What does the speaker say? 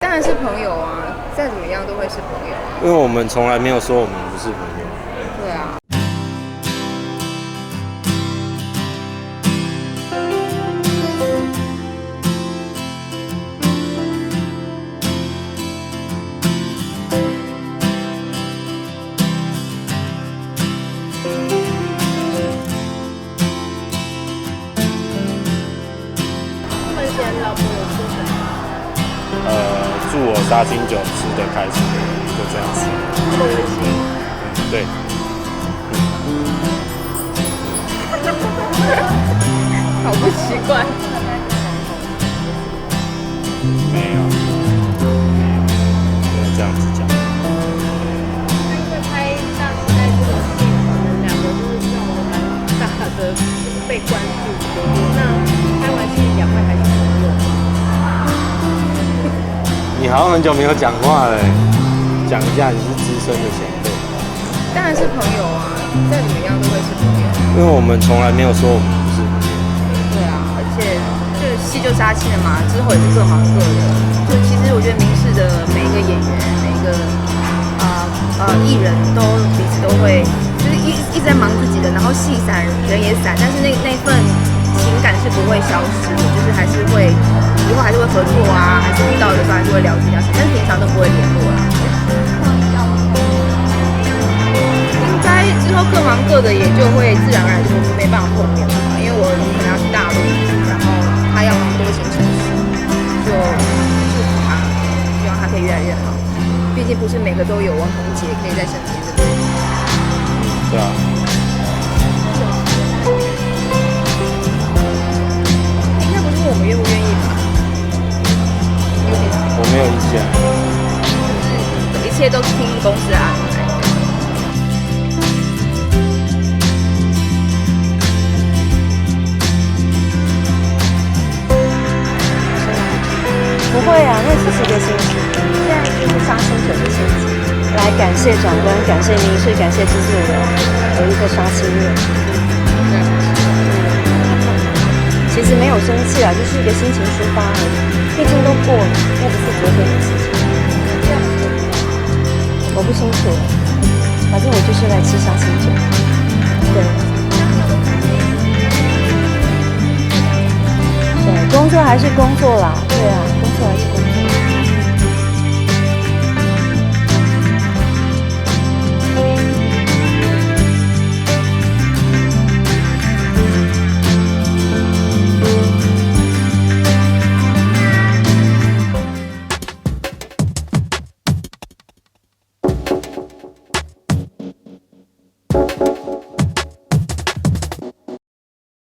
当然是朋友啊，再怎么样都会是朋友啊。因为我们从来没有说我们不是朋友。对啊。以前老婆有说什么？祝我杀青酒吃得开心，就这样子。这么温馨。对。好不习惯。没有，没有这样子讲。那因为拍大时代这个戏，可能两个就是让我蛮大的，就是被关注。那拍完戏两位还是朋友吗？你好像很久没有讲话了，讲一下，你是资深的前辈。当然是朋友啊，再怎么样都会是朋友。因为我们从来没有说我们不是朋友。对啊，而且这个戏就杀青了嘛，之后也是各忙各的。就其实我觉得明视的每一个演员，每一个艺人都彼此都会，就是一直在忙自己的，然后戏散人也散，但是那份情感是不会消失的，就是还是会以后还是会合作啊，还是遇到的时候还是会聊天，但是平常都不会联络啦。应该之后各忙各的，也就会自然而然就没办法碰面了嘛，因为我可能要去大陆，然后他要忙多行程事，就祝福他，希望他可以越来越好。毕竟不是每个都有王彤姐可以在身边，对不对？对啊。应该不是我们愿不愿意吧？我没有意见。就是一切都听公司的安排。不会啊，那只是一个心情。现在就是杀青酒的心情，来感谢长官，感谢民视，感谢制作人，有一个杀青日。其实没有生气啊，就是一个心情抒发而已。毕竟都过了，那不是昨天的事情。我不清楚，反正我就是来吃杀青酒。对。对，工作还是工作啦，对啊，工作还是工作。